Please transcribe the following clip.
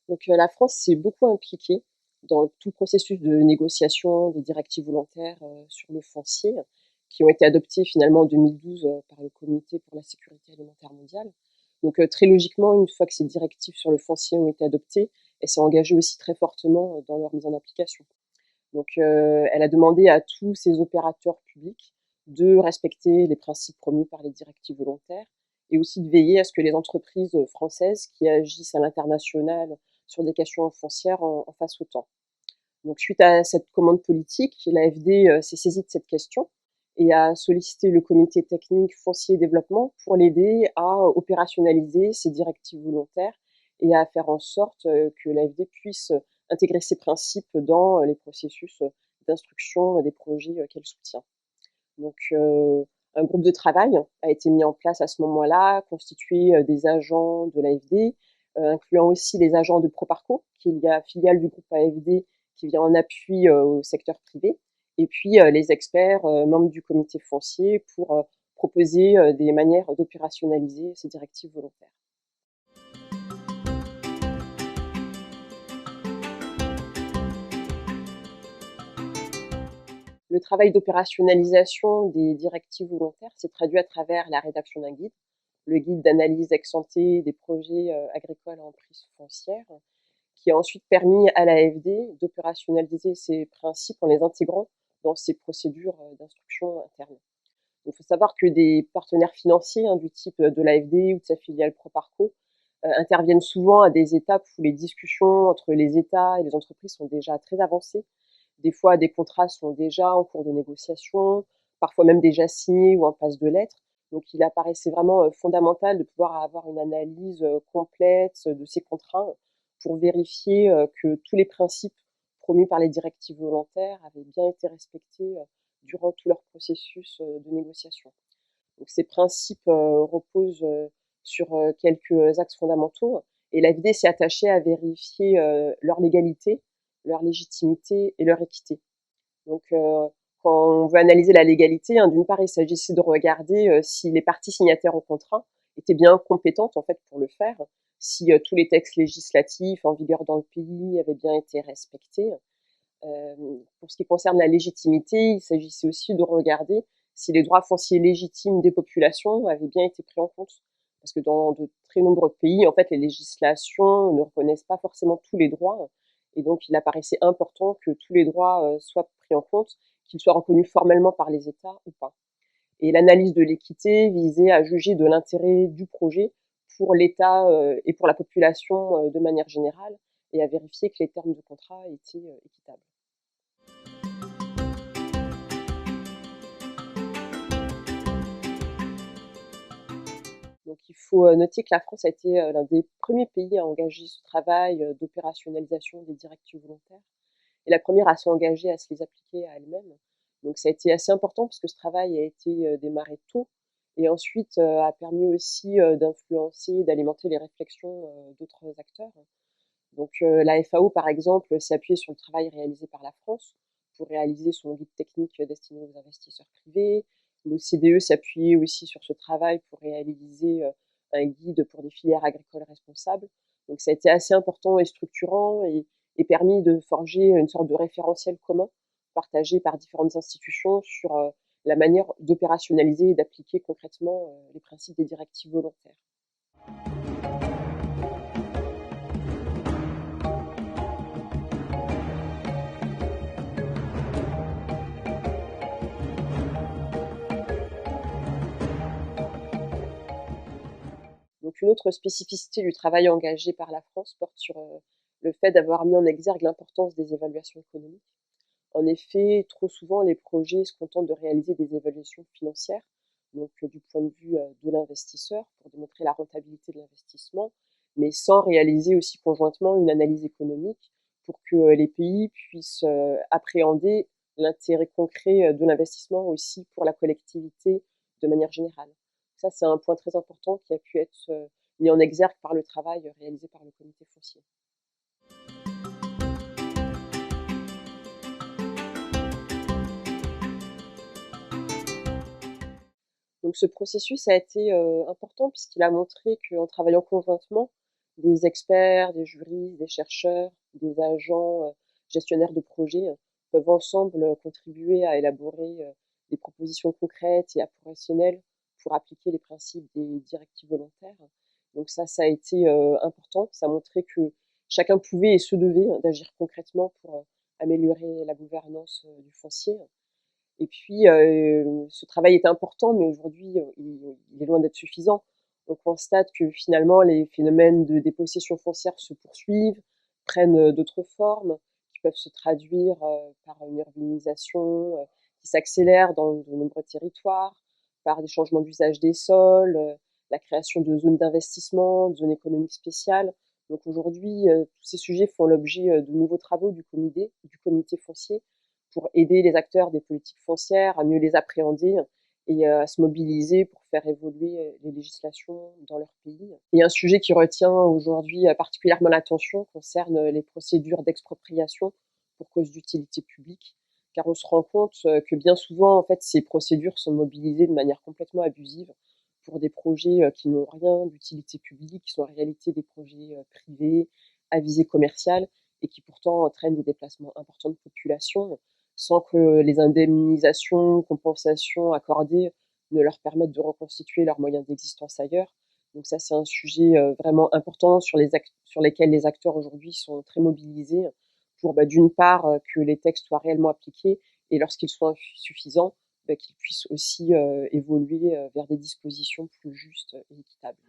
Donc la France s'est beaucoup impliquée dans tout le processus de négociation des directives volontaires sur le foncier, qui ont été adoptées finalement en 2012 par le Comité pour la sécurité alimentaire mondiale. Donc très logiquement, une fois que ces directives sur le foncier ont été adoptées, elle s'est engagée aussi très fortement dans leur mise en application. Donc elle a demandé à tous ces opérateurs publics de respecter les principes promus par les directives volontaires et aussi de veiller à ce que les entreprises françaises qui agissent à l'international sur des questions foncières en fassent autant. Donc suite à cette commande politique, l'AFD s'est saisie de cette question et a sollicité le comité technique foncier et développement pour l'aider à opérationnaliser ces directives volontaires et à faire en sorte que l'AFD puisse intégrer ces principes dans les processus d'instruction des projets qu'elle soutient. Donc un groupe de travail a été mis en place à ce moment-là, constitué des agents de l'AFD, incluant aussi les agents de Proparco, qui est la filiale du groupe AFD qui vient en appui au secteur privé, et puis les experts membres du comité foncier pour proposer des manières d'opérationnaliser ces directives volontaires. Le travail d'opérationnalisation des directives volontaires s'est traduit à travers la rédaction d'un guide, le guide d'analyse ex-ante des projets agricoles en prise foncière, qui a ensuite permis à l'AFD d'opérationnaliser ces principes en les intégrant dans ses procédures d'instruction interne. Il faut savoir que des partenaires financiers du type de l'AFD ou de sa filiale Proparco interviennent souvent à des étapes où les discussions entre les États et les entreprises sont déjà très avancées. Des fois, des contrats sont déjà en cours de négociation, parfois même déjà signés ou en passe de lettres. Donc, il apparaissait vraiment fondamental de pouvoir avoir une analyse complète de ces contrats pour vérifier que tous les principes promus par les directives volontaires avaient bien été respectés durant tout leur processus de négociation. Donc, ces principes reposent sur quelques axes fondamentaux et l'AFD s'est attachée à vérifier leur légalité, leur légitimité et leur équité. Donc, quand on veut analyser la légalité, d'une part, il s'agissait de regarder si les parties signataires au contrat étaient bien compétentes en fait pour le faire, si tous les textes législatifs en vigueur dans le pays avaient bien été respectés. Pour ce qui concerne la légitimité, il s'agissait aussi de regarder si les droits fonciers légitimes des populations avaient bien été pris en compte. Parce que dans de très nombreux pays, en fait, les législations ne reconnaissent pas forcément tous les droits. Et donc, il apparaissait important que tous les droits soient pris en compte, qu'ils soient reconnus formellement par les États ou pas. Et l'analyse de l'équité visait à juger de l'intérêt du projet pour l'État et pour la population de manière générale, et à vérifier que les termes de contrat étaient équitables. Donc il faut noter que la France a été l'un des premiers pays à engager ce travail d'opérationnalisation des directives volontaires et la première à s'engager à se les appliquer à elle-même. Donc ça a été assez important parce que ce travail a été démarré tôt et ensuite a permis aussi d'influencer, d'alimenter les réflexions d'autres acteurs. Donc la FAO, par exemple, s'est appuyée sur le travail réalisé par la France pour réaliser son guide technique destiné aux investisseurs privés. L'OCDE s'est appuyé aussi sur ce travail pour réaliser un guide pour des filières agricoles responsables. Donc ça a été assez important et structurant et permis de forger une sorte de référentiel commun partagé par différentes institutions sur la manière d'opérationnaliser et d'appliquer concrètement les principes des directives volontaires. Donc une autre spécificité du travail engagé par la France porte sur le fait d'avoir mis en exergue l'importance des évaluations économiques. En effet, trop souvent, les projets se contentent de réaliser des évaluations financières, donc du point de vue de l'investisseur, pour démontrer la rentabilité de l'investissement, mais sans réaliser aussi conjointement une analyse économique pour que les pays puissent appréhender l'intérêt concret de l'investissement aussi pour la collectivité de manière générale. Ça, c'est un point très important qui a pu être mis en exergue par le travail réalisé par le comité foncier. Donc ce processus a été important puisqu'il a montré qu'en travaillant conjointement, des experts, des juristes, des chercheurs, des agents gestionnaires de projets peuvent ensemble contribuer à élaborer des propositions concrètes et opérationnelles pour appliquer les principes des directives volontaires. Donc ça a été important. Ça a montré que chacun pouvait et se devait d'agir concrètement pour améliorer la gouvernance du foncier. Et puis, ce travail est important, mais aujourd'hui, il est loin d'être suffisant. On constate que finalement, les phénomènes de dépossession foncière se poursuivent, prennent d'autres formes, qui peuvent se traduire par une urbanisation qui s'accélère dans de nombreux territoires, par des changements d'usage des sols, la création de zones d'investissement, de zones économiques spéciales. Donc aujourd'hui, tous ces sujets font l'objet de nouveaux travaux du comité foncier pour aider les acteurs des politiques foncières à mieux les appréhender et à se mobiliser pour faire évoluer les législations dans leur pays. Et un sujet qui retient aujourd'hui particulièrement l'attention concerne les procédures d'expropriation pour cause d'utilité publique, car on se rend compte que bien souvent, en fait, ces procédures sont mobilisées de manière complètement abusive pour des projets qui n'ont rien d'utilité publique, qui sont en réalité des projets privés à visée commerciale et qui pourtant entraînent des déplacements importants de population sans que les indemnisations, compensations accordées ne leur permettent de reconstituer leurs moyens d'existence ailleurs. Donc ça, c'est un sujet vraiment important sur lesquels les acteurs aujourd'hui sont très mobilisés pour d'une part que les textes soient réellement appliqués et lorsqu'ils sont insuffisants, qu'ils puissent aussi évoluer vers des dispositions plus justes et équitables.